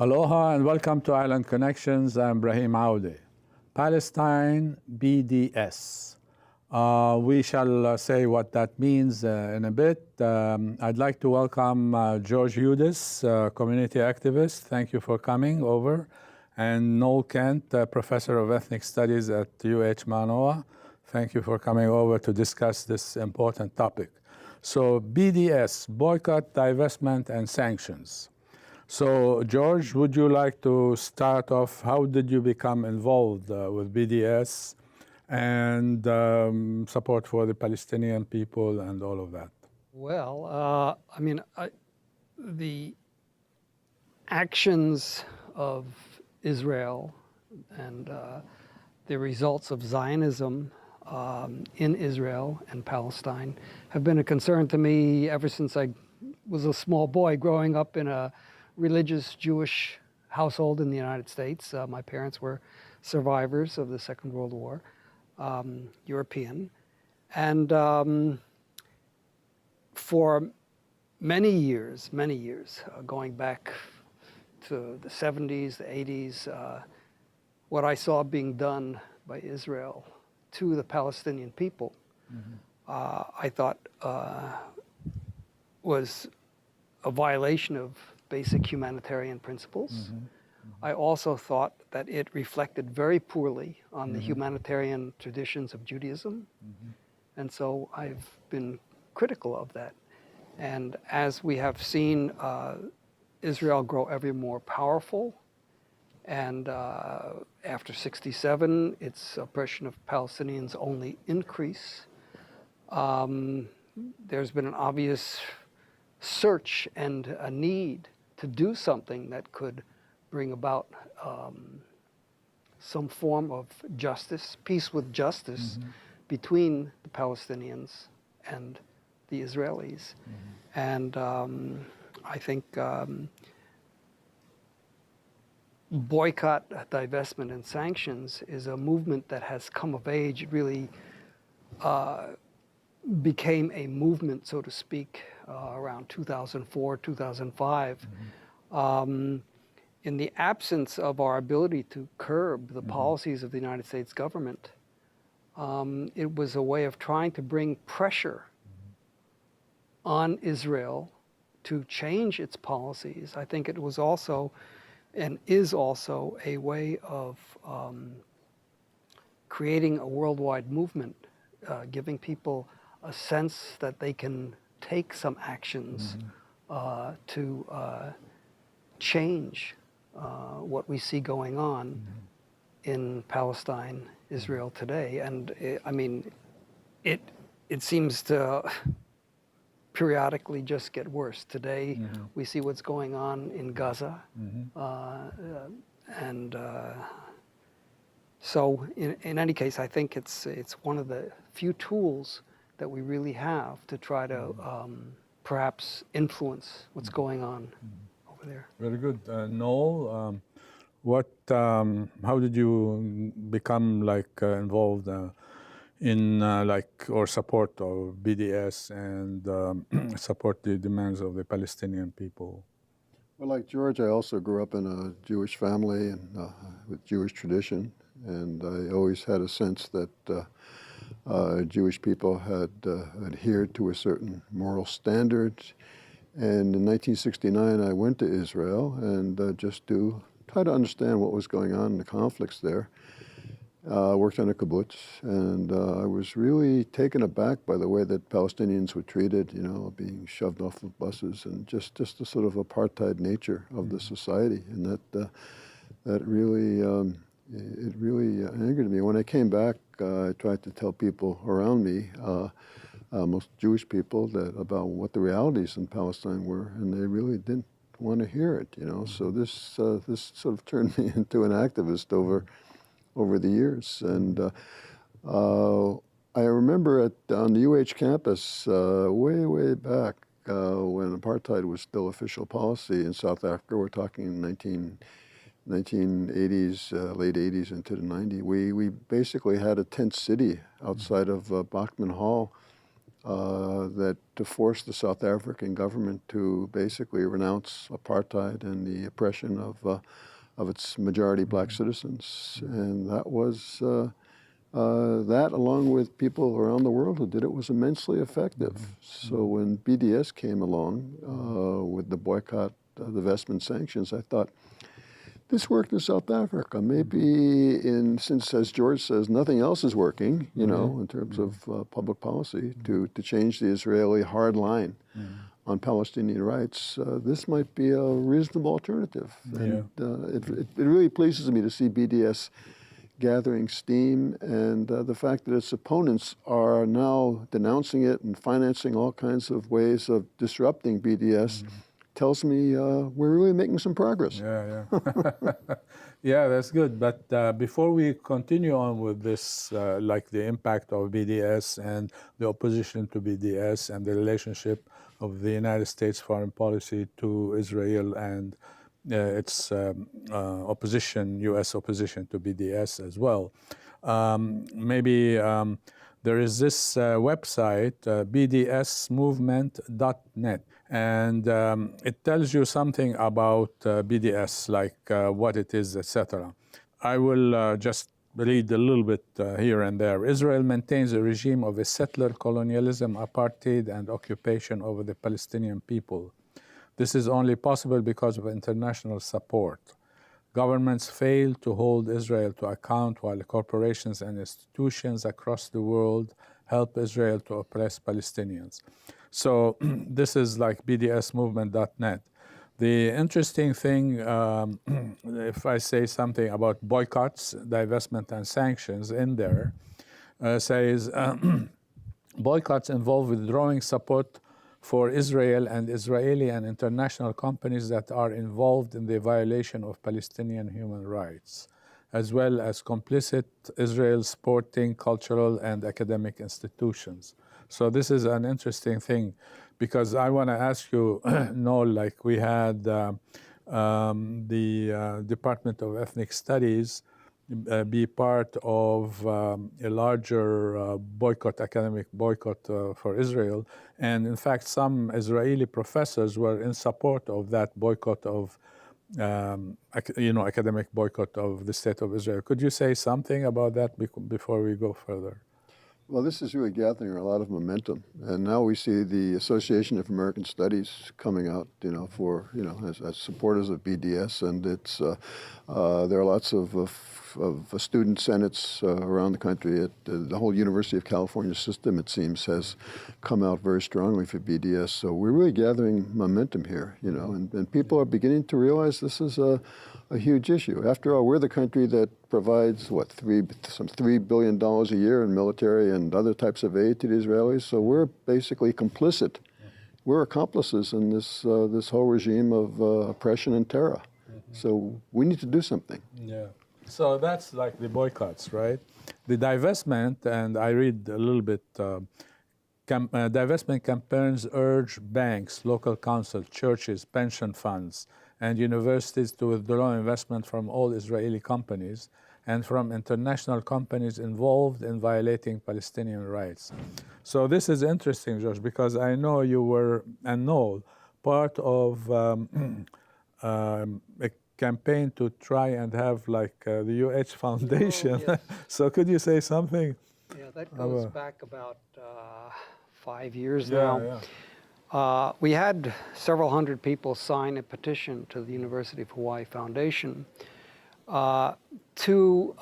Aloha and welcome to Island Connections. I'm Ibrahim Aoude. Palestine, BDS. We shall say what that means in a bit. I'd like to welcome George Hudes, community activist. Thank you for coming over. And Noel Kent, professor of ethnic studies at UH Manoa. Thank you for coming over to discuss this important topic. So BDS, Boycott, Divestment and Sanctions. So George, would you like to start off? How did you become involved with BDS and support for the Palestinian people and all of that? Well, the actions of Israel and the results of Zionism in Israel and Palestine have been a concern to me ever since I was a small boy growing up in a religious Jewish household in the United States. My parents were survivors of the Second World War, European. And for many years, going back to the 70s, the 80s, what I saw being done by Israel to the Palestinian people, I thought was a violation of basic humanitarian principles. I also thought that it reflected very poorly on the humanitarian traditions of Judaism. And so I've been critical of that. And as we have seen Israel grow ever more powerful, and after 67, its oppression of Palestinians only increase, there's been an obvious search and a need to do something that could bring about some form of justice, peace with justice between the Palestinians and the Israelis. And I think Boycott, Divestment and Sanctions is a movement that has come of age. It really became a movement, so to speak, around 2004, 2005. In the absence of our ability to curb the policies of the United States government, it was a way of trying to bring pressure on Israel to change its policies. I think it was also and is also a way of creating a worldwide movement, giving people a sense that they can take some actions to change what we see going on in Palestine, Israel today. And it seems to periodically just get worse. Today, we see what's going on in Gaza. So in any case, I think it's one of the few tools that we really have to try to perhaps influence what's going on over there. Very good. Noel, how did you become involved in or support of BDS and support the demands of the Palestinian people? Well, like George, I also grew up in a Jewish family and with Jewish tradition, and I always had a sense that Jewish people had adhered to a certain moral standard. And in 1969, I went to Israel and just to try to understand what was going on in the conflicts there. Worked on a kibbutz, and I was really taken aback by the way that Palestinians were treated, being shoved off of buses, and just the sort of apartheid nature of the society, and that really it really angered me. When I came back, I tried to tell people around me, most Jewish people, about what the realities in Palestine were, and they really didn't want to hear it. So this sort of turned me into an activist over the years. And I remember on the UH campus way back when apartheid was still official policy in South Africa. We're talking 1980s, late 80s into the 90s. We basically had a tent city outside of Bachman Hall that to force the South African government to basically renounce apartheid and the oppression of its majority black citizens. And that was, that along with people around the world who did it was immensely effective. So when BDS came along with the boycott, divestment and sanctions, I thought, this worked in South Africa. Maybe since, as George says, nothing else is working, you know, in terms of public policy to change the Israeli hard line on Palestinian rights, this might be a reasonable alternative. And it really pleases me to see BDS gathering steam, and the fact that its opponents are now denouncing it and financing all kinds of ways of disrupting BDS tells me we're really making some progress. Yeah, yeah. Yeah, that's good. But before we continue on with this, like the impact of BDS and the opposition to BDS and the relationship of the United States foreign policy to Israel and its opposition, U.S. opposition to BDS as well, maybe there is this website, bdsmovement.net, and it tells you something about BDS, like what it is, etc. I will just read a little bit here and there. Israel maintains a regime of a settler colonialism, apartheid, and occupation over the Palestinian people. This is only possible because of international support. Governments fail to hold Israel to account, while corporations and institutions across the world help Israel to oppress Palestinians. So this is like bdsmovement.net. The interesting thing, if I say something about boycotts, divestment, and sanctions in there, says boycotts involve withdrawing support for Israel and Israeli and international companies that are involved in the violation of Palestinian human rights, as well as complicit Israel's sporting, cultural, and academic institutions. So this is an interesting thing, because I want to ask you, Noel, like we had the Department of Ethnic Studies be part of a larger boycott, academic boycott for Israel. And in fact, some Israeli professors were in support of that boycott of, academic boycott of the State of Israel. Could you say something about that before we go further? Well, this is really gathering a lot of momentum, and now we see the Association of American Studies coming out, as supporters of BDS, and it's there are lots of student senates around the country. The whole University of California system, it seems, has come out very strongly for BDS. So we're really gathering momentum here, and people are beginning to realize this is a huge issue. After all, we're the country that provides, some $3 billion a year in military and other types of aid to the Israelis. So we're basically complicit. We're accomplices in this whole regime of oppression and terror. So we need to do something. Yeah. So that's like the boycotts, right? The divestment, and I read a little bit, divestment campaigns urge banks, local councils, churches, pension funds, and universities to withdraw investment from all Israeli companies and from international companies involved in violating Palestinian rights. So this is interesting, Josh, because I know you were, and Noel, part of a campaign to try and have like the UH Foundation. Oh, yes. So could you say something? Yeah, that goes back about 5 years Yeah, now. yeah. We had several hundred people sign a petition to the University of Hawai'i Foundation to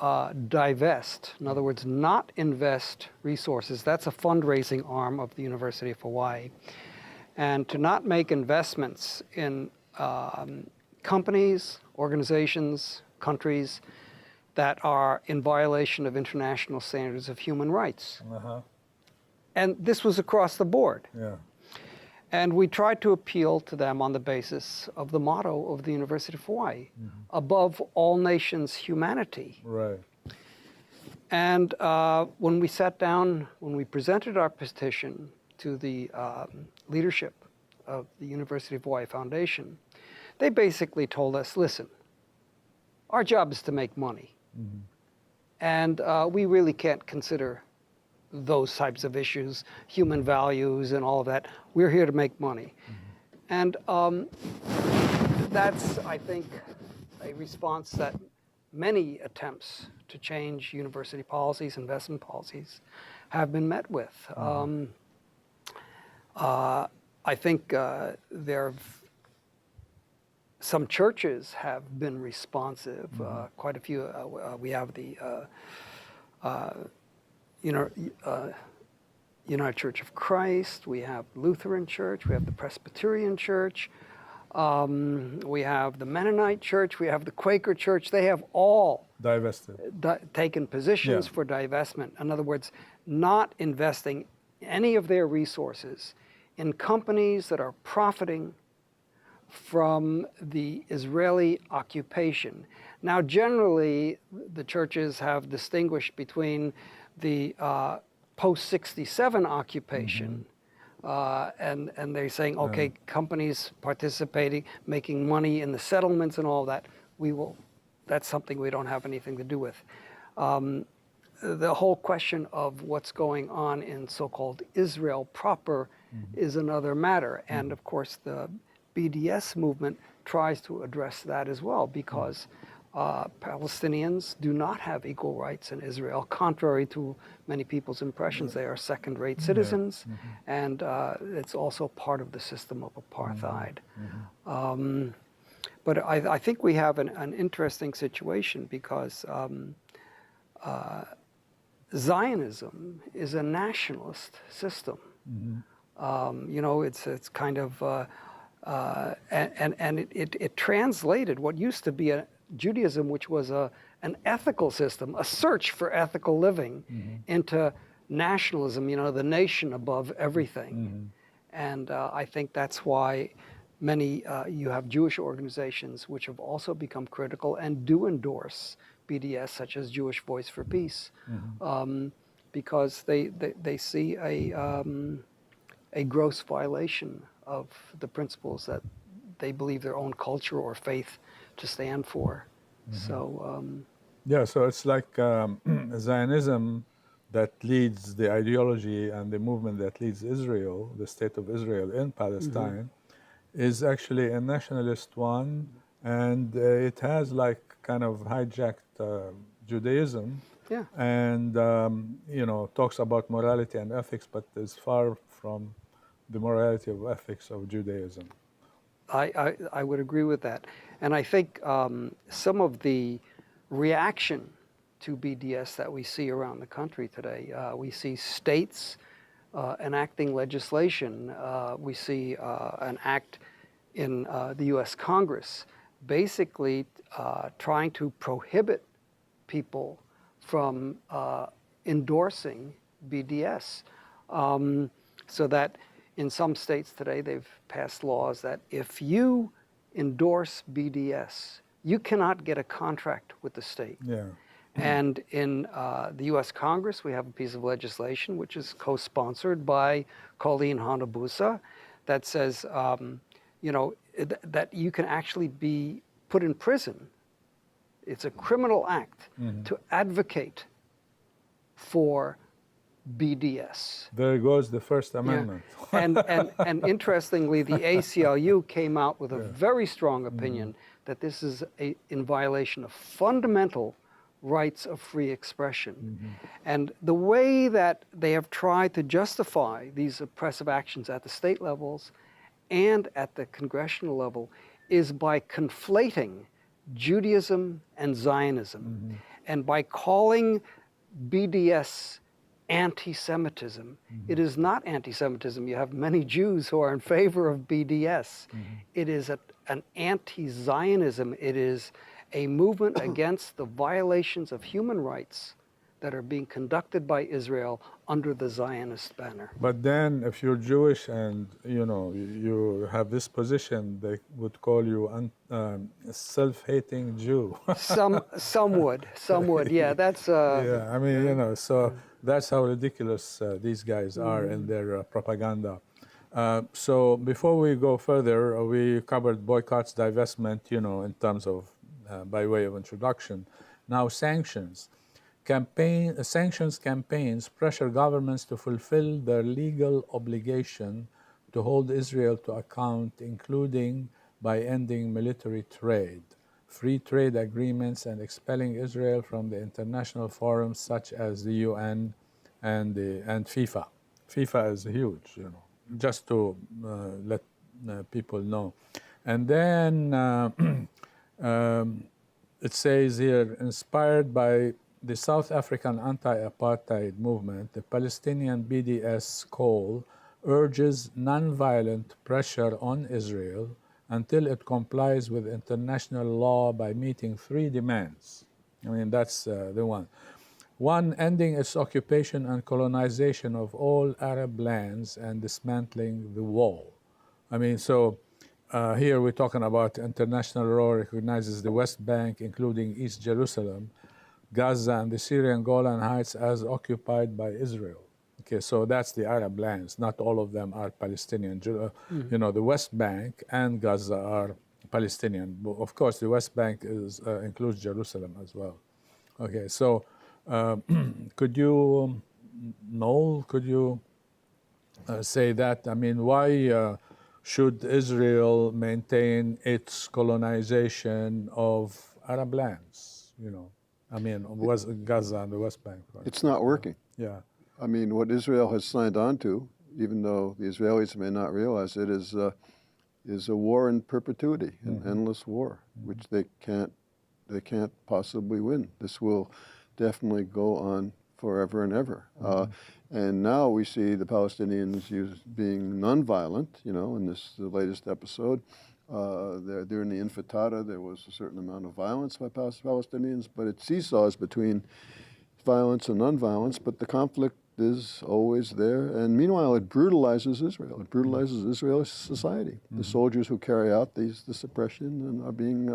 divest, in other words, not invest resources. That's a fundraising arm of the University of Hawai'i. And to not make investments in companies, organizations, countries that are in violation of international standards of human rights. And this was across the board. Yeah. And we tried to appeal to them on the basis of the motto of the University of Hawai'i, above all nations, humanity. Right. And when we sat down, when we presented our petition to the leadership of the University of Hawai'i Foundation, they basically told us, listen, our job is to make money. And we really can't consider those types of issues, human values and all of that. We're here to make money. And that's, I think, a response that many attempts to change university policies, investment policies, have been met with. I think some churches have been responsive. Quite a few. We have the United Church of Christ. We have Lutheran Church. We have the Presbyterian Church. We have the Mennonite Church. We have the Quaker Church. They have all divested, taken positions for divestment. In other words, not investing any of their resources in companies that are profiting from the Israeli occupation. Now, generally, the churches have distinguished between the post-67 occupation, and they're saying, okay, companies participating, making money in the settlements and all that, that's something we don't have anything to do with. The whole question of what's going on in so-called Israel proper is another matter. And of course, the BDS movement tries to address that as well, because Palestinians do not have equal rights in Israel. Contrary to many people's impressions, they are second-rate citizens, and it's also part of the system of apartheid. But I think we have an interesting situation, because Zionism is a nationalist system. It's kind of and it translated what used to be a Judaism, which was an ethical system, a search for ethical living, into nationalism, the nation above everything. And I think that's why many, you have Jewish organizations which have also become critical and do endorse BDS, such as Jewish Voice for Peace, because they see a gross violation of the principles that they believe their own culture or faith to stand for. So so it's like Zionism that leads the ideology and the movement that leads Israel, the state of Israel in Palestine, is actually a nationalist one, and it has like kind of hijacked Judaism, and talks about morality and ethics, but is far from the morality of ethics of Judaism. I would agree with that. And I think some of the reaction to BDS that we see around the country today, we see states enacting legislation. We see an act in the U.S. Congress basically trying to prohibit people from endorsing BDS. So that in some states today, they've passed laws that if you endorse BDS, you cannot get a contract with the state. And in the U.S. Congress, we have a piece of legislation which is co-sponsored by Colleen Hanabusa that says, that you can actually be put in prison. It's a criminal act to advocate for BDS. There goes the First Amendment. And interestingly, the ACLU came out with a very strong opinion that this is in violation of fundamental rights of free expression. And the way that they have tried to justify these oppressive actions at the state levels and at the congressional level is by conflating Judaism and Zionism, and by calling BDS anti-Semitism. It is not anti-Semitism. You have many Jews who are in favor of BDS. It is an anti-Zionism. It is a movement against the violations of human rights that are being conducted by Israel under the Zionist banner. But then if you're Jewish and you have this position, they would call you a self-hating Jew. Some would, yeah, that's I mean, so that's how ridiculous these guys are in their propaganda. So before we go further, we covered boycotts, divestment, in terms of by way of introduction. Now sanctions. Sanctions campaigns pressure governments to fulfill their legal obligation to hold Israel to account, including by ending military trade, free trade agreements, and expelling Israel from the international forums such as the UN and FIFA. FIFA is huge, just to let people know. And then it says here, inspired by the South African anti-apartheid movement, the Palestinian BDS call urges nonviolent pressure on Israel until it complies with international law by meeting 3 demands. I mean, that's the one. 1, ending its occupation and colonization of all Arab lands and dismantling the wall. I mean, so here we're talking about international law recognizes the West Bank, including East Jerusalem, Gaza, and the Syrian Golan Heights as occupied by Israel. Okay, so that's the Arab lands. Not all of them are Palestinian. The West Bank and Gaza are Palestinian. But of course, the West Bank includes Jerusalem as well. Okay, so could you, Noel, say that? I mean, why should Israel maintain its colonization of Arab lands? I mean, Gaza and the West Bank. Right? It's not working. Yeah. I mean, what Israel has signed on to, even though the Israelis may not realize it, is a war in perpetuity, an endless war, which they can't possibly win. This will definitely go on forever and ever. And now we see the Palestinians being nonviolent. In the latest episode, during the Intifada, there was a certain amount of violence by Palestinians, but it seesaws between violence and nonviolence, but the conflict is always there. And meanwhile, it brutalizes Israel. It brutalizes Israeli society. The soldiers who carry out the suppression and are being,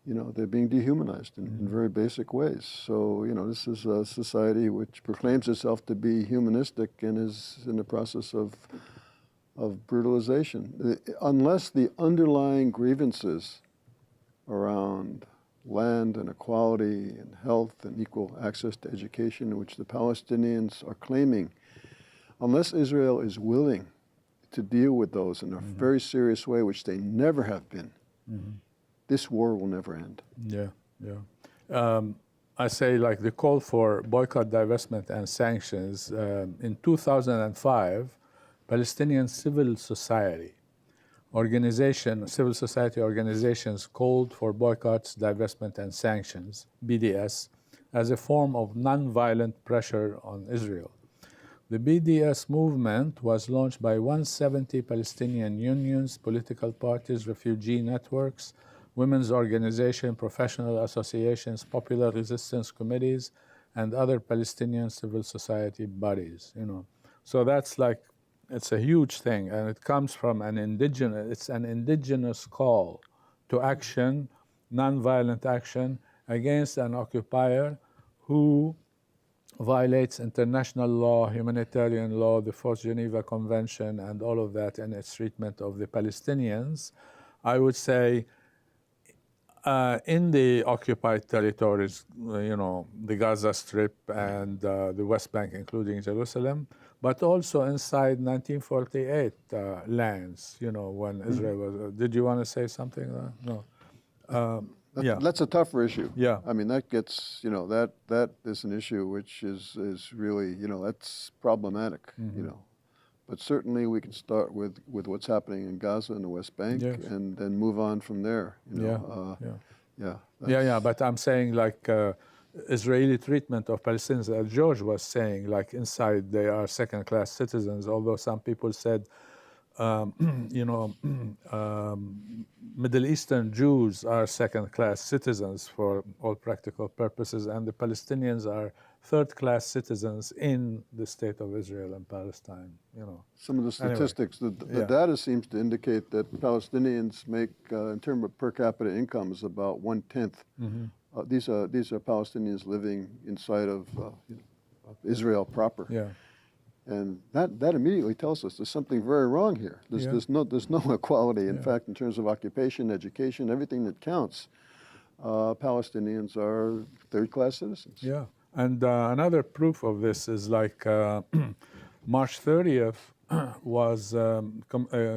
they're being dehumanized in very basic ways. So, this is a society which proclaims itself to be humanistic and is in the process of brutalization. Unless the underlying grievances around land and equality and health and equal access to education, which the Palestinians are claiming, unless Israel is willing to deal with those in a very serious way, which they never have been, this war will never end. Yeah. I say, like, the call for boycott, divestment, and sanctions. In 2005, Palestinian civil society organizations called for boycotts, divestment, and sanctions, BDS, as a form of nonviolent pressure on Israel. The BDS movement was launched by 170 Palestinian unions, political parties, refugee networks, women's organizations, professional associations, popular resistance committees, and other Palestinian civil society bodies. So that's like, it's a huge thing, and it comes from an indigenous call to action, nonviolent action against an occupier who violates international law, humanitarian law, the Fourth Geneva Convention, and all of that in its treatment of the Palestinians. I would say in the occupied territories, the Gaza Strip and the West Bank, including Jerusalem, but also inside 1948 lands, when Israel was... Did you want to say something? No. That's a tougher issue. Yeah. I mean, that gets, that is an issue which is really, that's problematic, But certainly we can start with what's happening in Gaza and the West Bank, and then move on from there. But I'm saying, like, Israeli treatment of Palestinians, as George was saying, like, inside they are second-class citizens, although some people said, Middle Eastern Jews are second-class citizens for all practical purposes, and the Palestinians are third-class citizens in the state of Israel and Palestine. Some of the statistics, the data seems to indicate that Palestinians make, in terms of per capita income, is about 1/10. These are Palestinians living inside of Israel proper. Yeah. And that immediately tells us there's something very wrong here. There's no equality. In fact, in terms of occupation, education, everything that counts, Palestinians are third-class citizens. Yeah. And another proof of this is like March 30th was a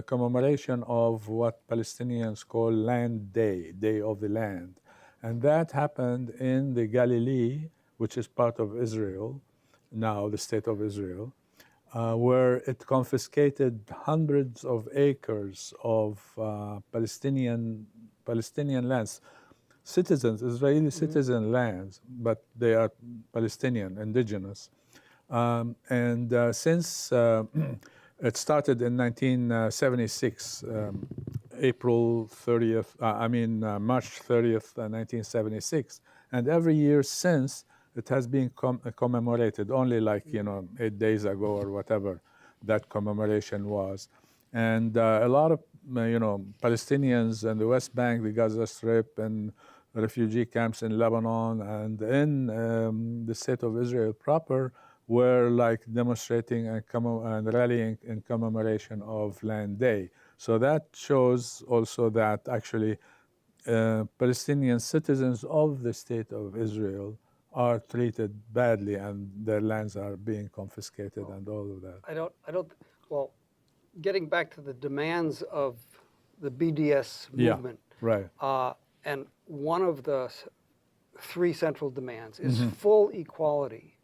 commemoration of what Palestinians call Land Day, Day of the Land. And that happened in the Galilee, which is part of Israel, now the state of Israel, where it confiscated hundreds of acres of Palestinian lands, citizens, Israeli citizen lands, but they are Palestinian, indigenous. Since it started in 1976, March 30th, 1976, and every year since, it has been commemorated, only like, 8 days ago or whatever that commemoration was. And a lot of, Palestinians in the West Bank, the Gaza Strip, and refugee camps in Lebanon and in the state of Israel proper were like demonstrating and rallying in commemoration of Land Day. So that shows also that actually Palestinian citizens of the state of Israel are treated badly and their lands are being confiscated and all of that. Well, getting back to the demands of the BDS movement. Right. And one of the three central demands is full equality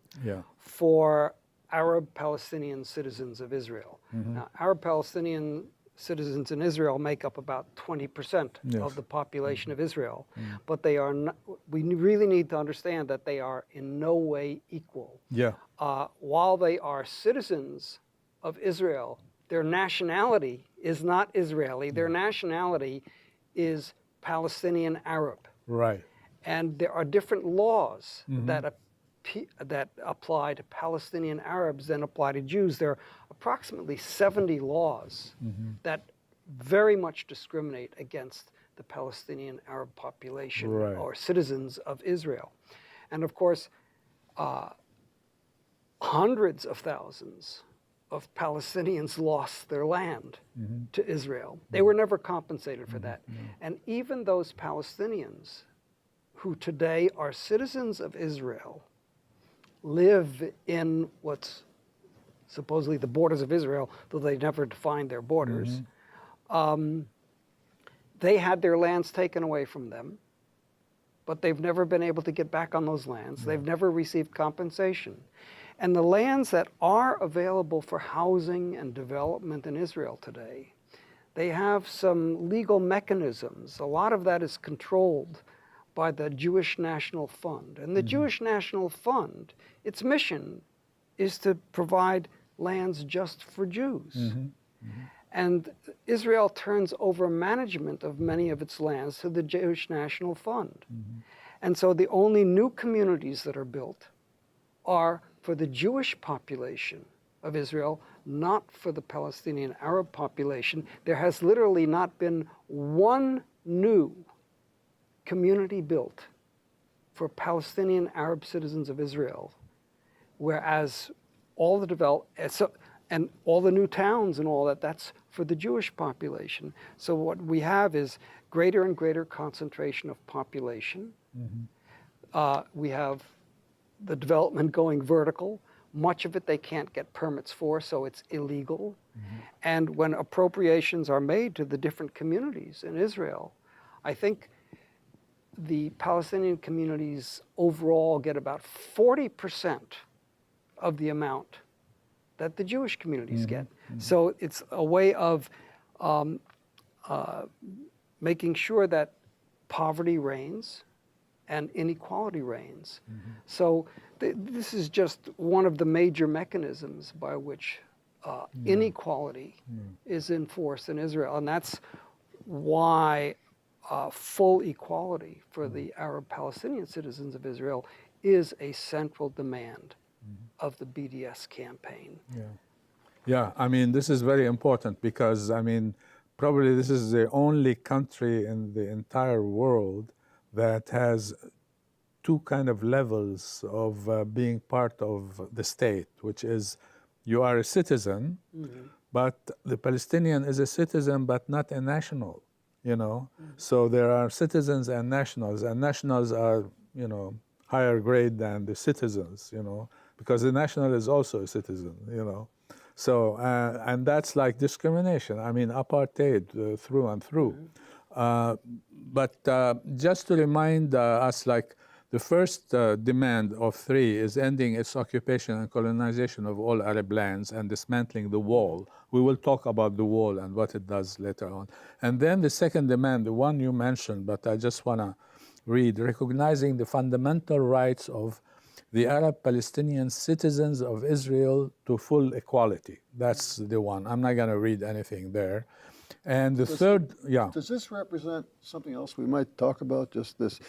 for Arab Palestinian citizens of Israel. Now, Arab Palestinian citizens in Israel make up about 20% of the population of Israel, but they are not, we really need to understand that they are in no way equal. While they are citizens of Israel, their nationality is not Israeli. Their nationality is Palestinian Arab. Right. And there are different laws that apply to Palestinian Arabs than apply to Jews. There are approximately 70 laws that very much discriminate against the Palestinian Arab population or citizens of Israel. And of course, hundreds of thousands of Palestinians lost their land to Israel. They were never compensated for that. And even those Palestinians who today are citizens of Israel live in what's supposedly the borders of Israel, though they never defined their borders. They had their lands taken away from them, but they've never been able to get back on those lands. They've never received compensation. And the lands that are available for housing and development in Israel today, they have some legal mechanisms. A lot of that is controlled by the Jewish National Fund. And the Jewish National Fund, its mission is to provide lands just for Jews. And Israel turns over management of many of its lands to the Jewish National Fund. And so the only new communities that are built are for the Jewish population of Israel, not for the Palestinian Arab population. There has literally not been one new community built for Palestinian Arab citizens of Israel, whereas all the and all the new towns and all that, that's for the Jewish population. So what we have is greater and greater concentration of population. We have the development going vertical. Much of it they can't get permits for, so it's illegal. And when appropriations are made to the different communities in Israel, I think the Palestinian communities overall get about 40% of the amount that the Jewish communities get. So it's a way of making sure that poverty reigns and inequality reigns. So this is just one of the major mechanisms by which inequality is enforced in Israel. And that's why full equality for the Arab Palestinian citizens of Israel is a central demand of the BDS campaign. Yeah, I mean, this is very important because, I mean, probably this is the only country in the entire world that has two kind of levels of being part of the state, which is you are a citizen, but the Palestinian is a citizen but not a national, you know. So there are citizens and nationals are, you know, higher grade than the citizens, because the national is also a citizen, So, and that's like discrimination. I mean, apartheid through and through. But just to remind us, like, the first demand of 3 is ending its occupation and colonization of all Arab lands and dismantling the wall. We will talk about the wall and what it does later on. And then the second demand, the one you mentioned, but I just want to read, recognizing the fundamental rights of the Arab Palestinian citizens of Israel to full equality. That's the one. I'm not going to read anything there. And the third, Does this represent something else we might talk about? Just this.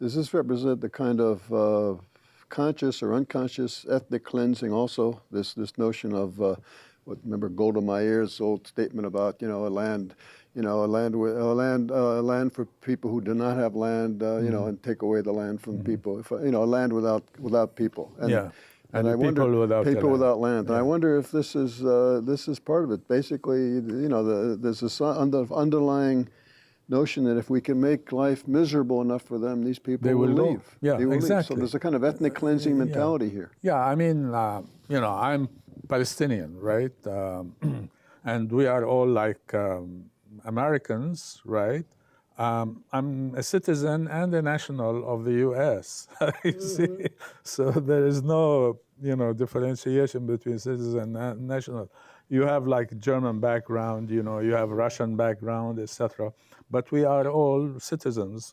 Does this represent the kind of conscious or unconscious ethnic cleansing also? This notion of remember Golda Meir's old statement about a land for people who do not have land, and take away the land from people. If, a land without people. And I wonder, people without land. And I wonder if this is part of it. Basically, there's this underlying notion that if we can make life miserable enough for them, these people will leave. Yeah, they will exactly. Leave. So there's a kind of ethnic cleansing mentality here. Yeah, I mean, I'm Palestinian, right? And we are all like Americans, right? I'm a citizen and a national of the U.S. You see, so there is no differentiation between citizen and national. You have like German background, you have Russian background, etc. But we are all citizens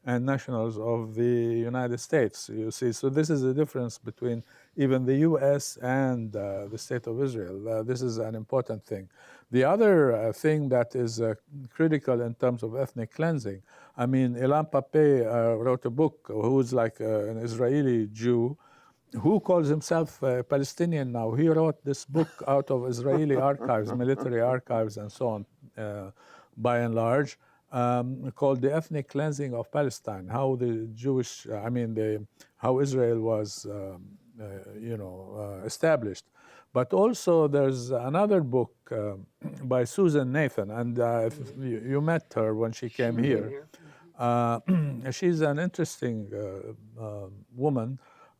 and nationals of the United States. You see, so this is the difference between even the U.S. and the State of Israel. This is an important thing. The other thing that is critical in terms of ethnic cleansing, I mean, Ilan Pappé wrote a book, who's like an Israeli Jew, who calls himself Palestinian now. He wrote this book out of Israeli archives, military archives, and so on, by and large, called The Ethnic Cleansing of Palestine, how the Jewish, how Israel was, established. But also there's another book by Susan Nathan, and you met her when she came here. She's an interesting woman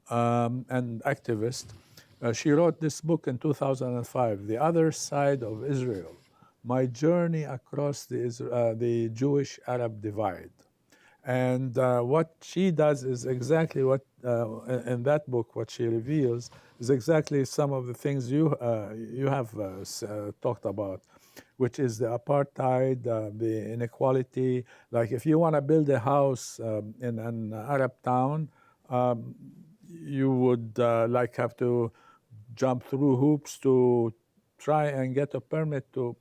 and activist. She wrote this book in 2005, The Other Side of Israel, My Journey Across the Jewish-Arab Divide. And what she does is exactly what, in that book, what she reveals is exactly some of the things you have talked about, which is the apartheid, the inequality. Like if you want to build a house in an Arab town, you would have to jump through hoops to try and get a permit to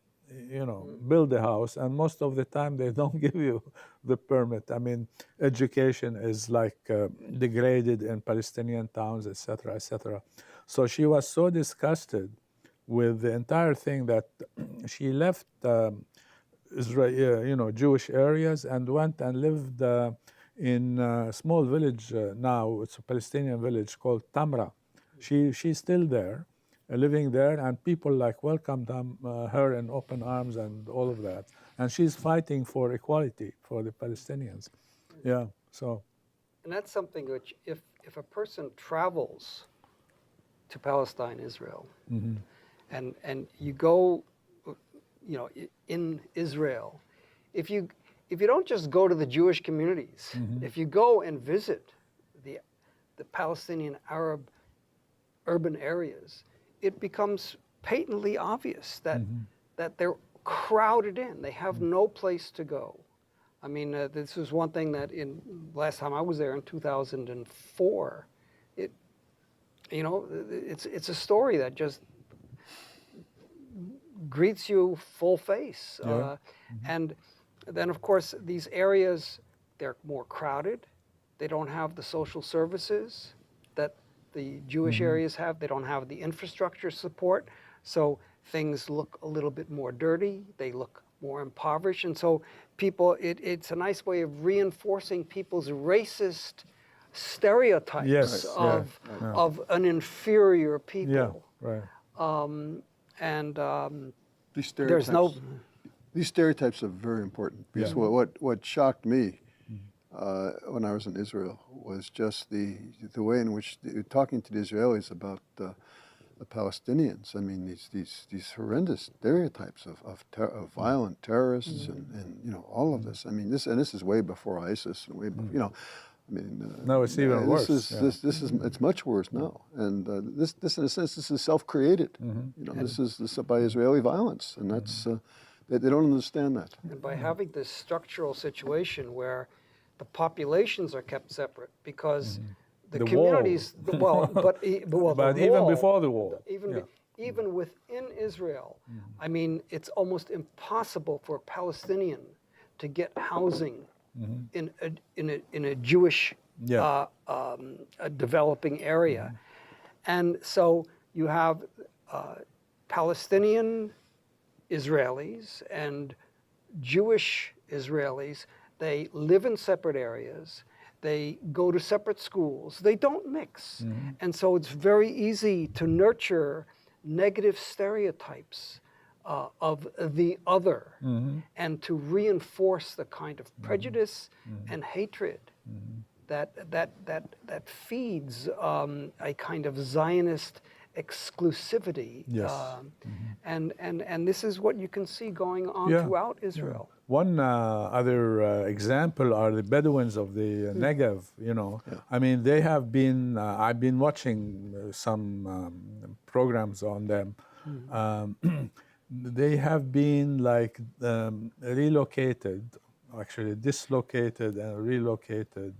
build a house, and most of the time they don't give you the permit. I mean, education is like degraded in Palestinian towns, etc., etc. So she was so disgusted with the entire thing that she left Israel, Jewish areas, and went and lived in a small village now. It's a Palestinian village called Tamra. She's still there, living there, and people like welcomed her in open arms and all of that. And she's fighting for equality for the Palestinians. Yeah, so. And that's something which, if a person travels to Palestine, Israel, and you go, in Israel, if you don't just go to the Jewish communities, if you go and visit the Palestinian Arab urban areas, it becomes patently obvious that they're crowded in. They have no place to go. I mean, this was one thing that last time I was there in 2004, it's a story that just greets you full face. And then, of course, these areas, they're more crowded. They don't have the social services that the Jewish areas have. They don't have the infrastructure support. So things look a little bit more dirty. They look more impoverished. And so people, it's a nice way of reinforcing people's racist stereotypes of an inferior people. Yeah, right. These stereotypes are very important, because what shocked me when I was in Israel was just the way in which talking to the Israelis about the Palestinians. I mean, these horrendous stereotypes of violent terrorists and all of this. I mean, this is way before ISIS and way before, I mean, no, it's even worse. This is it's much worse now, and this in a sense this is self-created. This is by Israeli violence, and that's they don't understand that. And by having this structural situation where the populations are kept separate because the communities, but even before the war, even within Israel, I mean, it's almost impossible for a Palestinian to get housing in a Jewish a developing area, and so you have Palestinian Israelis and Jewish Israelis. They live in separate areas. They go to separate schools. They don't mix. And so it's very easy to nurture negative stereotypes of the other and to reinforce the kind of prejudice and hatred that feeds a kind of Zionist exclusivity. And this is what you can see going on throughout Israel. One other example are the Bedouins of the Negev, I mean, they have been, I've been watching some programs on them. They have been like relocated, actually dislocated and relocated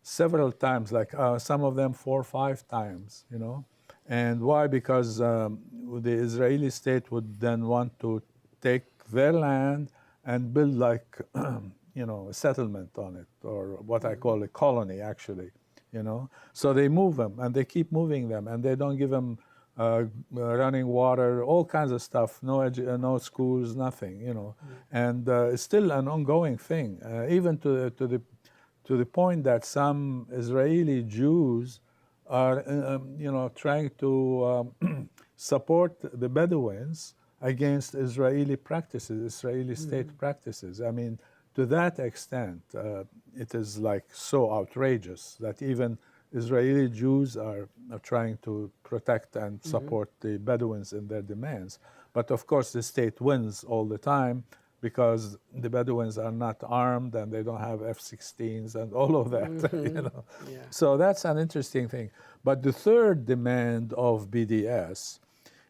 several times, like some of them 4 or 5 times, And why? Because the Israeli state would then want to take their land and build like, a settlement on it, or what I call a colony, actually, So they move them, and they keep moving them, and they don't give them running water, all kinds of stuff, no schools, nothing, And it's still an ongoing thing, even to the point that some Israeli Jews are, trying to support the Bedouins against Israeli practices, Israeli state practices. I mean, to that extent, it is like so outrageous that even Israeli Jews are trying to protect and support the Bedouins in their demands. But of course, the state wins all the time because the Bedouins are not armed and they don't have F-16s and all of that, So that's an interesting thing. But the third demand of BDS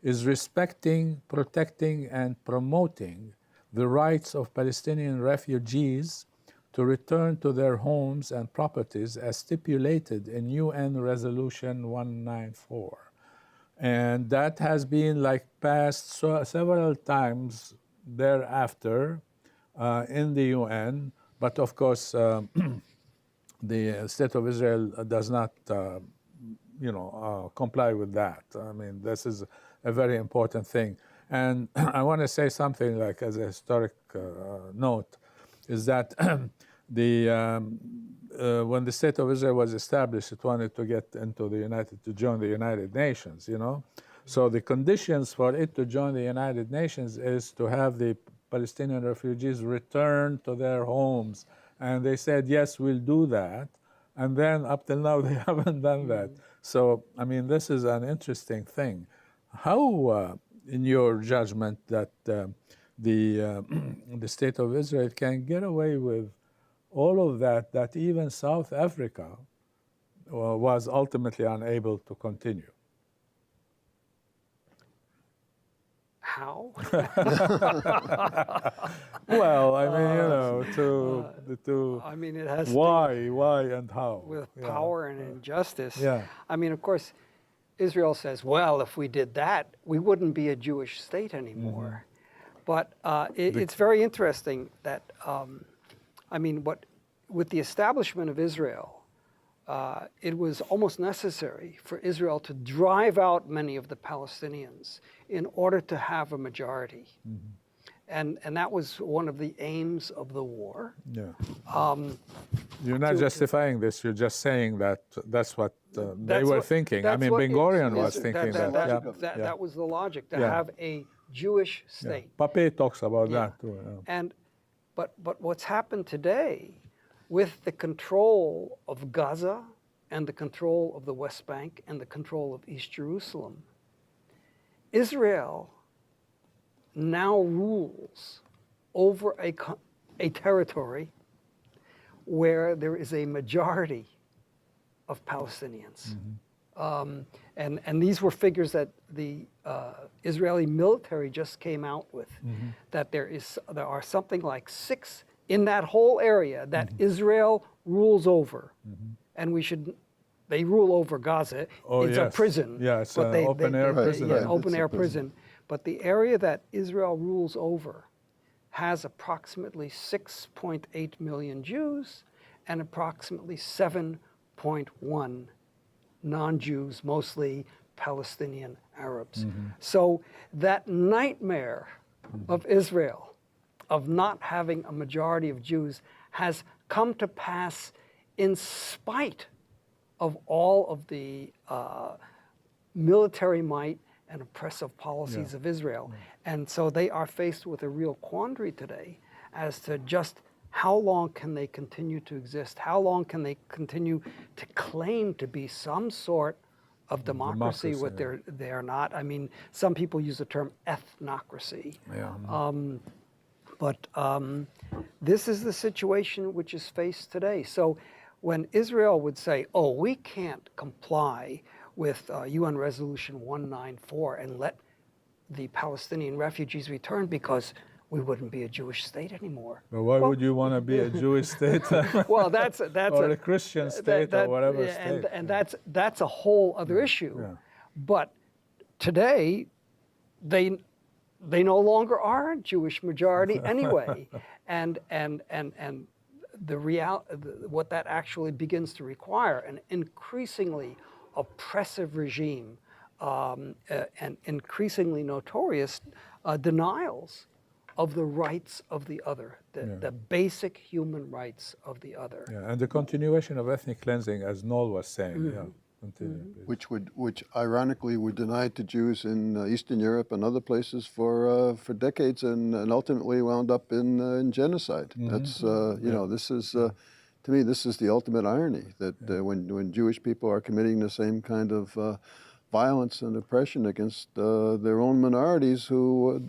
is respecting, protecting, and promoting the rights of Palestinian refugees to return to their homes and properties as stipulated in UN Resolution 194. And that has been like passed several times thereafter in the UN, but of course the State of Israel does not, comply with that. I mean, this is a very important thing. And I want to say something like as a historic note, is that when the State of Israel was established, it wanted to get into to join the United Nations, So the conditions for it to join the United Nations is to have the Palestinian refugees return to their homes. And they said, yes, we'll do that. And then up till now, they haven't done that. So, I mean, this is an interesting thing. How, in your judgment, that the State of Israel can get away with all of that, that even South Africa was ultimately unable to continue? How? Well, I mean, I mean, it has why and how? With power and injustice. Yeah. I mean, of course, Israel says, well, if we did that, we wouldn't be a Jewish state anymore. But it's very interesting that, with the establishment of Israel, it was almost necessary for Israel to drive out many of the Palestinians in order to have a majority. And that was one of the aims of the war. Yeah. You're not justifying this, you're just saying that that's what they were thinking. I mean, Ben Gurion was thinking that. That was the logic, to have a Jewish state. Pape talks about that too. But what's happened today with the control of Gaza and the control of the West Bank and the control of East Jerusalem, Israel now rules over a territory where there is a majority of Palestinians. And these were figures that the Israeli military just came out with, that there are something like 6 in that whole area that Israel rules over. And they rule over Gaza. It's a prison. Yeah, it's an open-air prison. Yeah, an open-air prison. But the area that Israel rules over has approximately 6.8 million Jews and approximately 7.1 non-Jews, mostly Palestinian Arabs. So that nightmare of Israel, of not having a majority of Jews, has come to pass in spite of all of the military might and oppressive policies of Israel. And so they are faced with a real quandary today as to just how long can they continue to exist? How long can they continue to claim to be some sort of democracy what they're not? I mean, some people use the term ethnocracy. But this is the situation which is faced today. So when Israel would say, oh, we can't comply with UN Resolution 194 and let the Palestinian refugees return because we wouldn't be a Jewish state anymore. But why would you want to be a Jewish state? Well, that's or a Christian state or whatever state. And that's a whole other issue. But today, they no longer are a Jewish majority anyway, and what that actually begins to require an increasingly oppressive regime and increasingly notorious denials of the rights of the other, the basic human rights of the other. And the continuation of ethnic cleansing, as Noel was saying. Which ironically were denied to Jews in Eastern Europe and other places for decades, and ultimately wound up in genocide. That's this is to me, this is the ultimate irony, that when Jewish people are committing the same kind of violence and oppression against their own minorities, who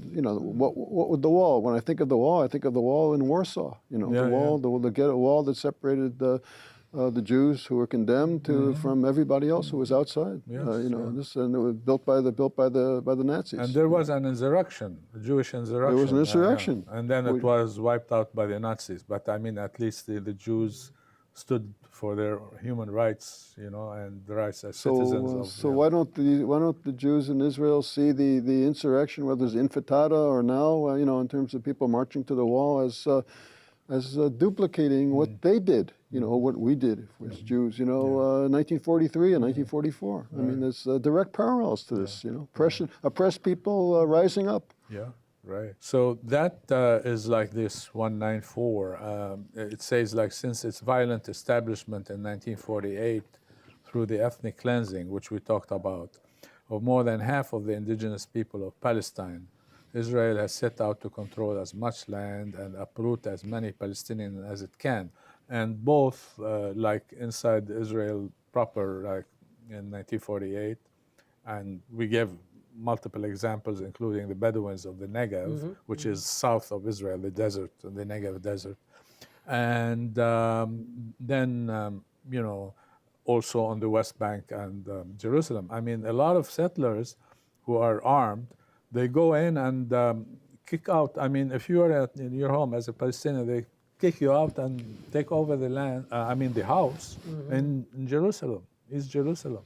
what with the wall? When I think of the wall, I think of the wall in Warsaw. The ghetto wall that separated the Jews who were condemned from everybody else who was outside. This, and it was built by the Nazis. And there was an insurrection, a Jewish insurrection. There was an insurrection, and then it was wiped out by the Nazis. But I mean, at least the Jews stood for their human rights, and the rights as citizens. So why don't the Jews in Israel see the insurrection, whether it's Intifada or now, in terms of people marching to the wall, as duplicating what they did, what we did as Jews, 1943 and 1944. I mean, there's direct parallels to this, oppressed people rising up. Right. So that is like this 194. It says, like, since its violent establishment in 1948 through the ethnic cleansing, which we talked about, of more than half of the indigenous people of Palestine, Israel has set out to control as much land and uproot as many Palestinians as it can. And both, like inside Israel proper, like in 1948, and we gave multiple examples, including the Bedouins of the Negev, which is south of Israel, the desert, the Negev desert. And then, also on the West Bank and Jerusalem. I mean, a lot of settlers who are armed, they go in and kick out. I mean, if you are in your home as a Palestinian, they kick you out and take over the land, the house in Jerusalem, East Jerusalem.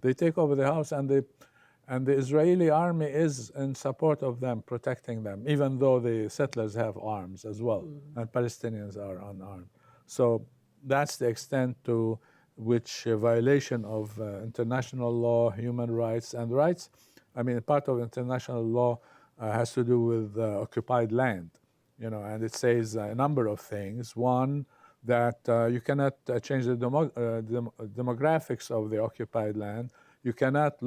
They take over the house, and the Israeli army is in support of them, protecting them, even though the settlers have arms as well, and Palestinians are unarmed. So that's the extent to which violation of international law, human rights, and rights. I mean, part of international law has to do with occupied land, and it says a number of things. One, that you cannot change the demographics of the occupied land. You cannot,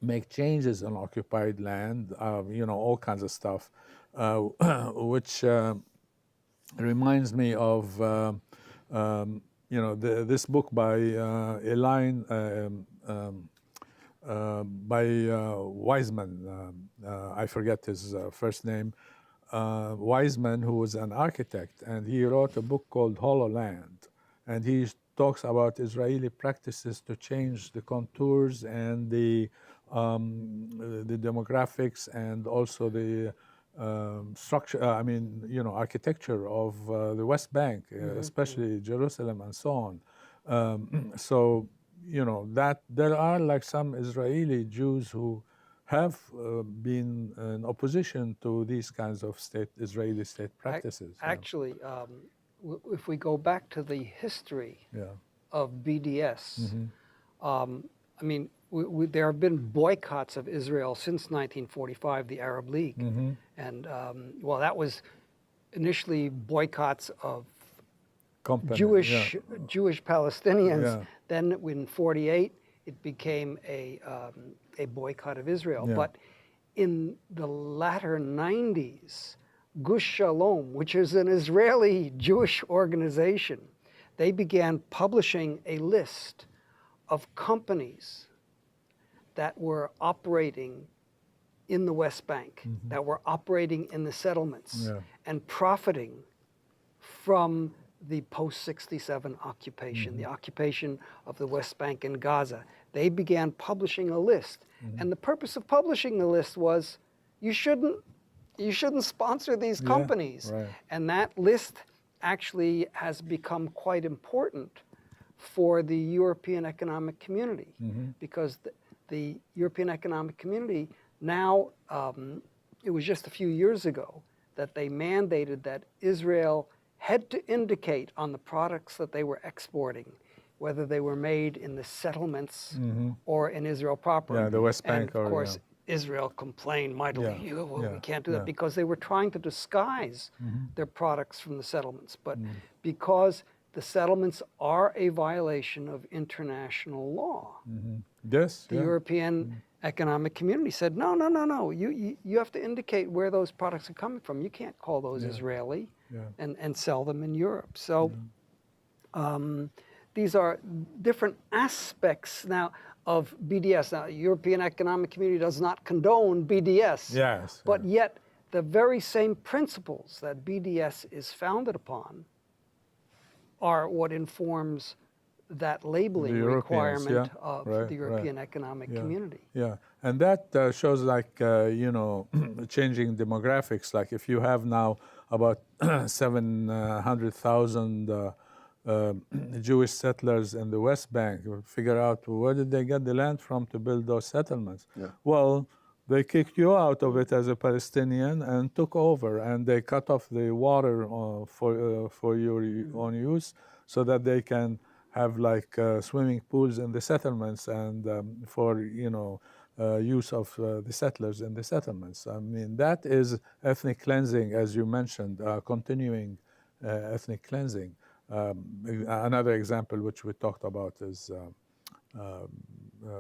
make changes on occupied land, all kinds of stuff, which reminds me of this book by Elaine by Wiseman. I forget his first name. Wiseman, who was an architect, and he wrote a book called Hollow Land, and he talks about Israeli practices to change the contours and the demographics and also the structure, architecture of the West Bank, especially Jerusalem and so on. That there are like some Israeli Jews who have been in opposition to these kinds of Israeli state practices. Actually, if we go back to the history of BDS, there have been boycotts of Israel since 1945, the Arab League. And that was initially boycotts of Jewish Palestinians. Yeah. Then in '48, it became a boycott of Israel. Yeah. But in the latter '90s, Gush Shalom, which is an Israeli Jewish organization, they began publishing a list of companies that were operating in the West Bank, that were operating in the settlements and profiting from the post-67 occupation, the occupation of the West Bank and Gaza. They began publishing a list. And the purpose of publishing the list was you shouldn't sponsor these companies. Right. And that list actually has become quite important for the European Economic Community because the European Economic Community now, it was just a few years ago that they mandated that Israel had to indicate on the products that they were exporting whether they were made in the settlements or in Israel proper. Yeah, the West Bank. And of course, Israel complained mightily, we can't do that, because they were trying to disguise their products from the settlements. But because the settlements are a violation of international law, Yes. the European Economic Community said, no, you have to indicate where those products are coming from. You can't call those Israeli and sell them in Europe. So these are different aspects now of BDS. Now, the European Economic Community does not condone BDS. Yes. But yet, the very same principles that BDS is founded upon are what informs that labeling requirement of the European Economic Community. Yeah, and that shows like, changing demographics. Like if you have now about 700,000 Jewish settlers in the West Bank, you figure out where did they get the land from to build those settlements? Well, they kicked you out of it as a Palestinian and took over, and they cut off the water for your own use so that they can have like swimming pools in the settlements and for use of the settlers in the settlements. I mean, that is ethnic cleansing, as you mentioned, continuing ethnic cleansing. Another example which we talked about is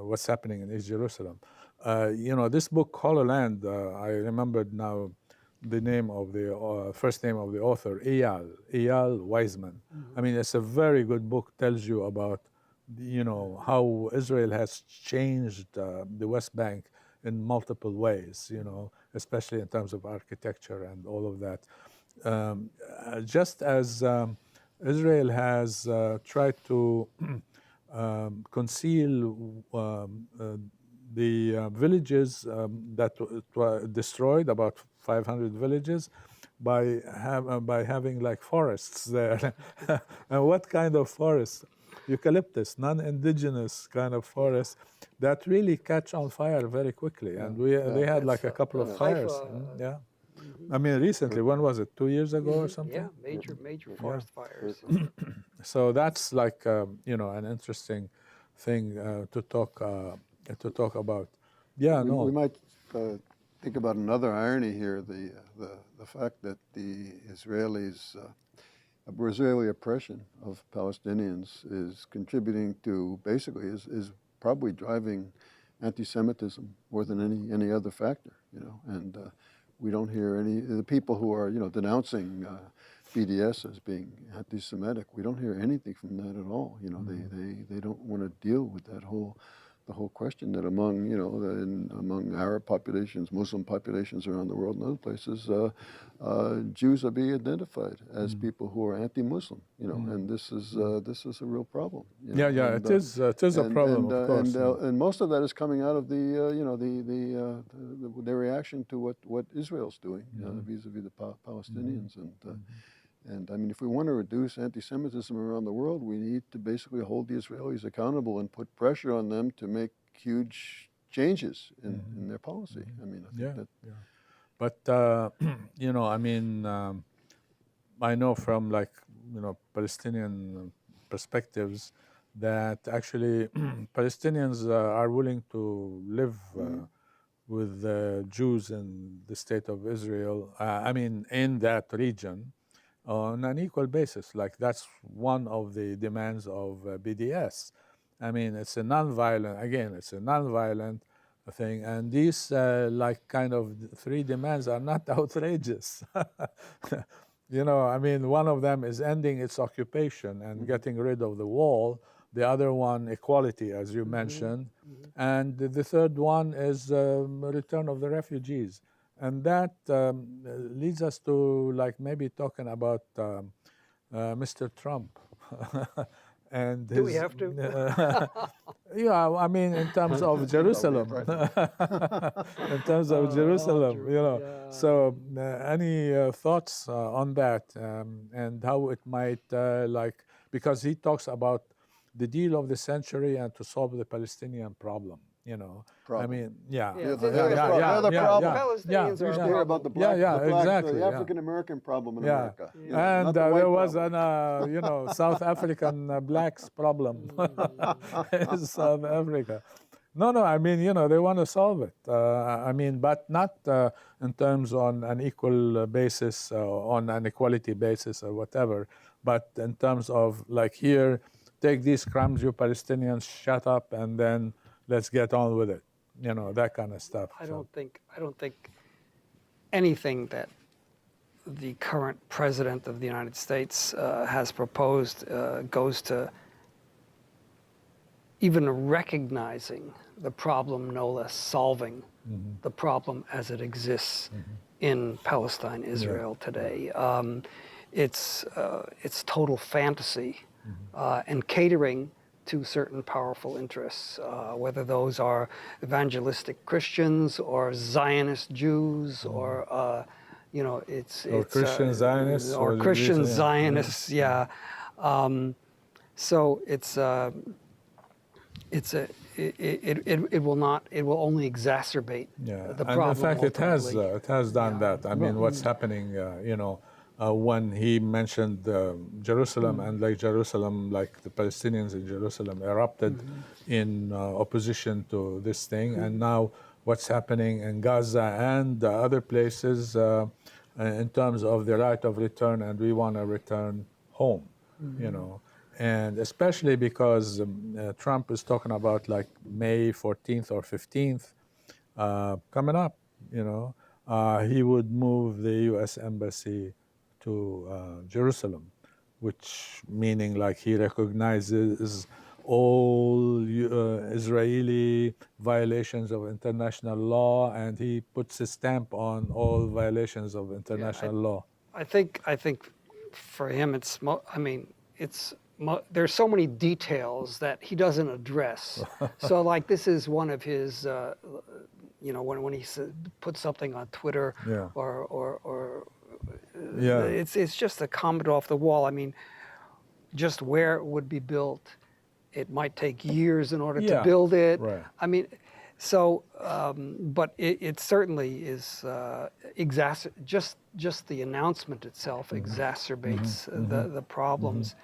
what's happening in East Jerusalem. This book, Hollow Land, I remembered now the name of the first name of the author, Eyal Weizman. I mean, it's a very good book. Tells you about how Israel has changed the West Bank in multiple ways. Especially in terms of architecture and all of that. Just as Israel has tried to conceal the villages that were destroyed, about 500 villages, by having like forests there. And what kind of forests? Eucalyptus, non-indigenous kind of forests that really catch on fire very quickly. And they had like a couple of fires. I mean, recently, when was it? 2 years ago or something? Yeah, major forest fires. So that's like an interesting thing to talk about. Yeah, we might think about another irony here: the fact that the Israeli oppression of Palestinians is contributing to, basically, is probably driving anti-Semitism more than any other factor. And we don't hear any the people who are denouncing BDS as being anti-Semitic. We don't hear anything from that at all. You know, they don't want to deal with the whole question that among among Arab populations, Muslim populations around the world and other places, Jews are being identified as people who are anti-Muslim. You know, and this is a real problem. You know? It is a problem, of course. And most of that is coming out of the their reaction to what Israel's doing vis-a-vis the Palestinians. And I mean, if we want to reduce anti-Semitism around the world, we need to basically hold the Israelis accountable and put pressure on them to make huge changes in their policy. I mean, I think that. Yeah. But you know, I mean, I know from Palestinian perspectives that actually Palestinians are willing to live with the Jews in the state of Israel. I mean, in that region. On an equal basis, like that's one of the demands of BDS. I mean, it's a non-violent thing, and these kind of three demands are not outrageous. You know, I mean, one of them is ending its occupation and getting rid of the wall. The other one, equality, as you mentioned, and the third one is return of the refugees. And that leads us to maybe talking about Mr. Trump. And do we have to? Yeah, I mean, in terms of Jerusalem. In terms of Jerusalem, true. you know. Yeah. So any thoughts on that and how it might, because he talks about the deal of the century and to solve the Palestinian problem. You know, I mean, Palestinians are care about the black, the African American problem in America. You know, and the there was problem. an South African blacks problem in South Africa. No, I mean, they want to solve it. I mean, but not in terms on an equal basis, on an equality basis or whatever, but in terms of here, take these crumbs, you Palestinians, shut up, and then let's get on with it, that kind of stuff. I don't think anything that the current president of the United States has proposed goes to even recognizing the problem, no less solving the problem as it exists in Palestine, Israel today. It's total fantasy and catering to certain powerful interests, whether those are evangelistic Christians or Zionist Jews or Christian Zionists or Christian Zionists. Yeah. So it will only exacerbate the problem. And in fact, it has done that. I mean, what's happening, when he mentioned Jerusalem and Jerusalem, the Palestinians in Jerusalem erupted in opposition to this thing. And now what's happening in Gaza and other places in terms of the right of return, and we want to return home, And especially because Trump is talking about May 14th or 15th coming up, he would move the U.S. Embassy to Jerusalem, which meaning he recognizes all Israeli violations of international law, and he puts his stamp on all violations of international law. I think for him, there's so many details that he doesn't address. So this is one of his, when he puts something on Twitter or it's just a comment off the wall. I mean, just where it would be built, it might take years in order to build it. Right. I mean, so, but it certainly is just the announcement itself exacerbates the problems.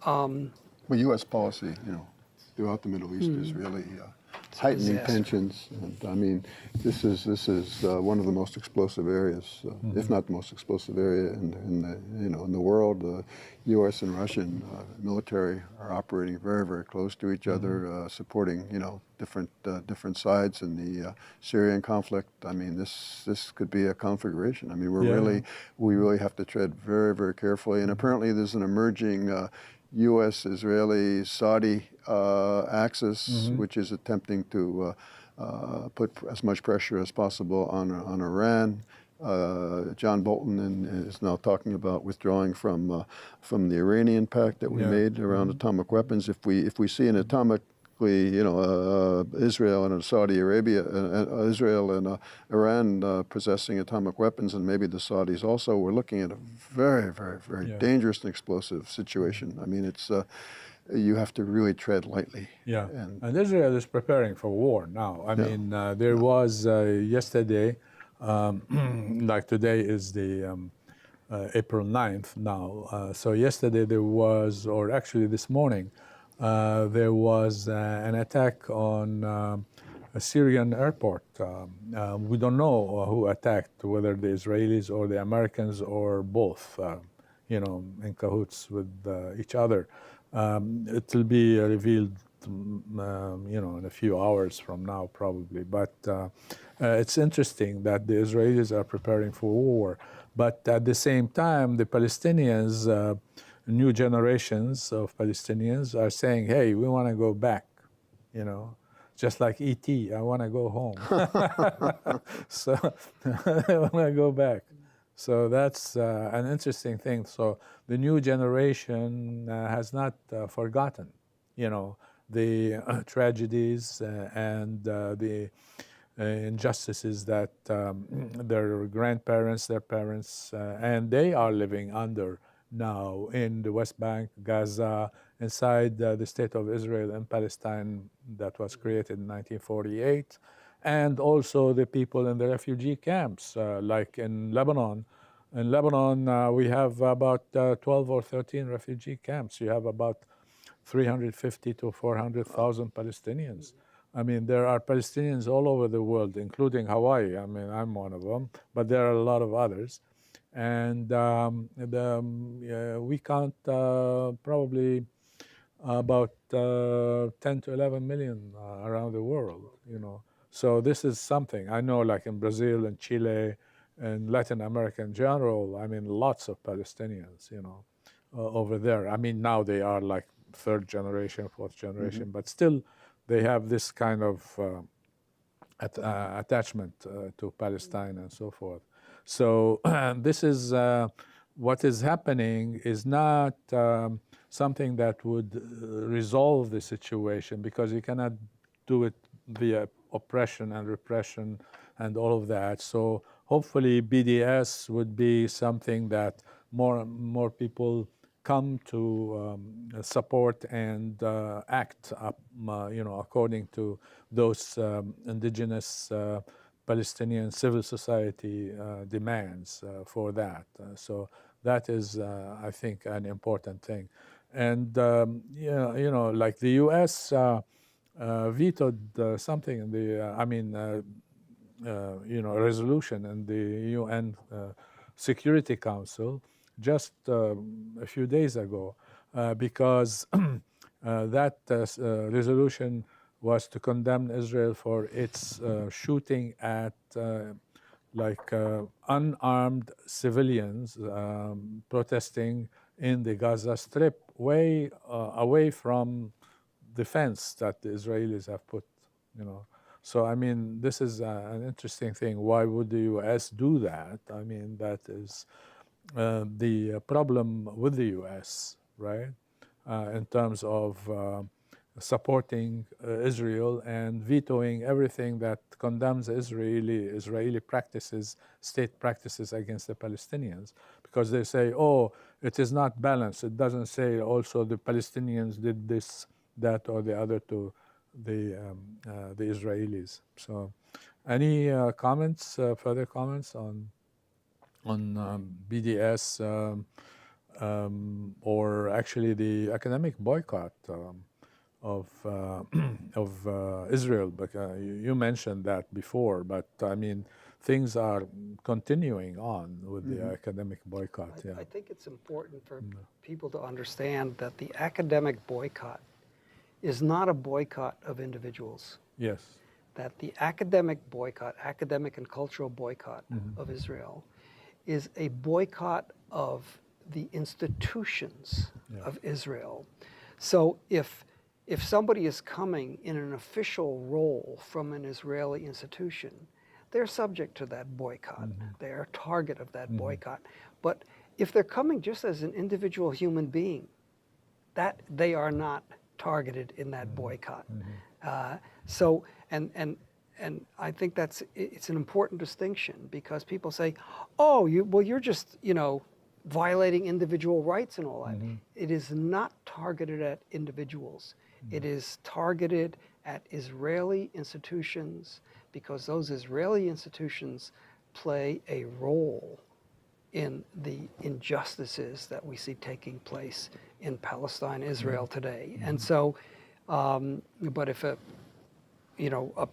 Well, U.S. policy, throughout the Middle East is really heightening disaster. tensions. And I mean, this is one of the most explosive areas, if not the most explosive area in the world. The U.S. and Russian military are operating very, very close to each other, supporting different sides in the Syrian conflict. I mean, this could be a conflagration. I mean, we really have to tread very, very carefully. And apparently, there's an emerging U.S., Israeli, Saudi axis, which is attempting to put as much pressure as possible on Iran. John Bolton is now talking about withdrawing from the Iranian pact that we made around atomic weapons. If we see an atomic Israel and Saudi Arabia, Israel and Iran possessing atomic weapons, and maybe the Saudis also, we're looking at a very, very, very dangerous and explosive situation. I mean, it's you have to really tread lightly. Yeah, and Israel is preparing for war now. I mean, there was yesterday, like today is the April 9th now. So yesterday there was, or actually this morning, there was an attack on a Syrian airport. We don't know who attacked, whether the Israelis or the Americans or both, in cahoots with each other. It will be revealed, in a few hours from now, probably. But it's interesting that the Israelis are preparing for war. But at the same time, the Palestinians, new generations of Palestinians are saying, hey, we want to go back, just like E.T., I want to go home. So I want to go back. So that's an interesting thing. So the new generation has not forgotten, the tragedies and the injustices that their grandparents, their parents, and they are living under now in the West Bank, Gaza, inside the state of Israel and Palestine that was created in 1948, and also the people in the refugee camps, like in Lebanon. In Lebanon, we have about 12 or 13 refugee camps. You have about 350 to 400,000 Palestinians. I mean, there are Palestinians all over the world, including Hawaii. I mean, I'm one of them, but there are a lot of others. And we count probably about 10 to 11 million around the world, So this is something. I know, like in Brazil and Chile and Latin America in general, I mean, lots of Palestinians, over there. I mean, now they are like third generation, fourth generation, but still they have this kind of attachment to Palestine and so forth. So this is what is happening is not something that would resolve the situation, because you cannot do it via oppression and repression and all of that. So hopefully BDS would be something that more people come to support and act up, according to those indigenous Palestinian civil society demands for that. So that is, I think, an important thing. And, like the U.S. Vetoed something in the, resolution in the UN Security Council just a few days ago, because that resolution was to condemn Israel for its shooting at unarmed civilians protesting in the Gaza Strip, way away from the fence that the Israelis have put, So, I mean, this is an interesting thing. Why would the U.S. do that? I mean, that is the problem with the U.S., right, in terms of supporting Israel and vetoing everything that condemns Israeli practices, state practices against the Palestinians, because they say, oh, it is not balanced. It doesn't say also the Palestinians did this, that, or the other to the Israelis. So, any comments, further comments on BDS or actually the academic boycott Israel. Because you mentioned that before, but I mean, things are continuing on with the academic boycott. I think it's important for people to understand that the academic boycott is not a boycott of individuals. Yes. That the academic boycott, academic and cultural boycott of Israel, is a boycott of the institutions of Israel. So if somebody is coming in an official role from an Israeli institution, they're subject to that boycott. They are a target of that boycott. But if they're coming just as an individual human being, that they are not targeted in that boycott. And I think it's an important distinction, because people say, oh, you're just, violating individual rights and all that. It is not targeted at individuals. It is targeted at Israeli institutions, because those Israeli institutions play a role in the injustices that we see taking place in Palestine, Israel today. And so, but if a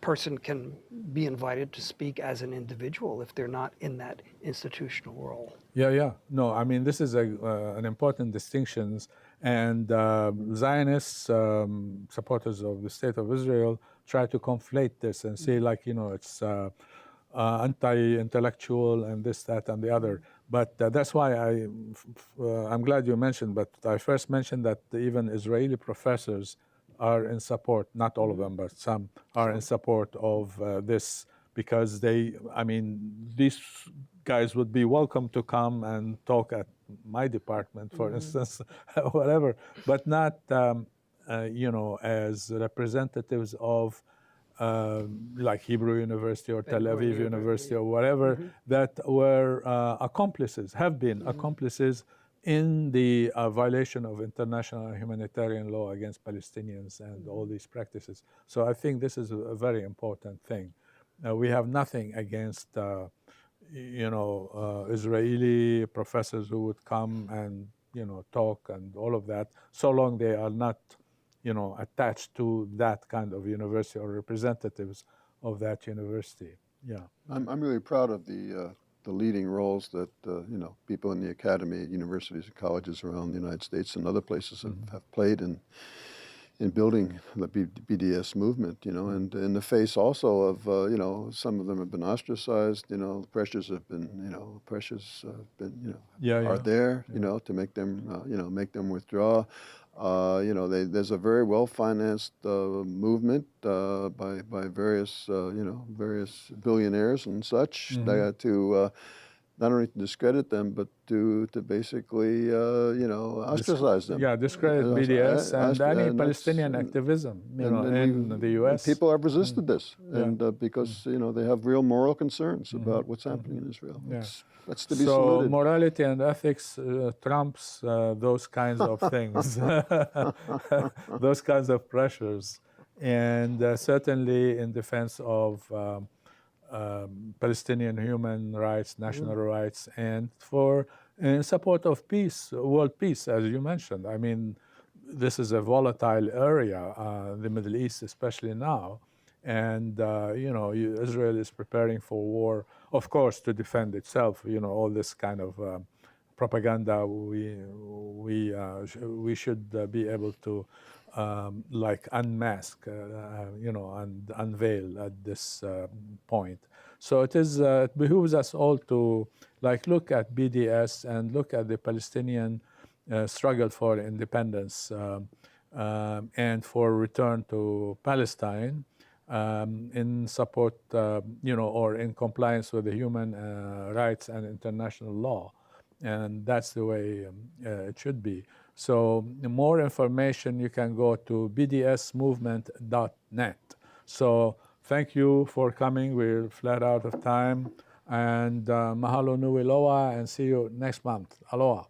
person can be invited to speak as an individual if they're not in that institutional role. Yeah. No, I mean, this is an important distinction. And Zionists, supporters of the State of Israel, try to conflate this and say, it's anti-intellectual and this, that, and the other. But that's why I'm glad you mentioned, but I first mentioned that even Israeli professors are in support, not all of them, but some are in support of this, because these guys would be welcome to come and talk at my department, for instance, whatever, but not, as representatives of like Hebrew University or Tel Aviv University or whatever, that were accomplices, have been accomplices in the violation of international humanitarian law against Palestinians and all these practices. So I think this is a very important thing. We have nothing against, Israeli professors who would come and, talk and all of that, so long they are not, attached to that kind of university or representatives of that university. Yeah. I'm really proud of the leading roles that people in the academy, universities and colleges around the United States and other places have played in building the BDS movement, and in the face also of, some of them have been ostracized, pressures have been, are there, to make them withdraw. There's a very well-financed movement by various billionaires and such to not only to discredit them, but to basically ostracize them. Yeah, discredit BDS and any Palestinian activism in the U.S. People have resisted this, and because they have real moral concerns about what's happening in Israel. That's to be saluted. So morality and ethics trumps those kinds of things, those kinds of pressures, and certainly in defense of Palestinian human rights, national rights, and in support of peace, world peace, as you mentioned. I mean, this is a volatile area, the Middle East, especially now. And, Israel is preparing for war, of course, to defend itself, all this kind of propaganda we should be able to unmask, and unveil at this point. So it behooves us all to look at BDS and look at the Palestinian struggle for independence and for return to Palestine in support, or in compliance with the human rights and international law. And that's the way it should be. So more information, you can go to bdsmovement.net. So thank you for coming. We're flat out of time. And mahalo nui loa, and see you next month. Aloha.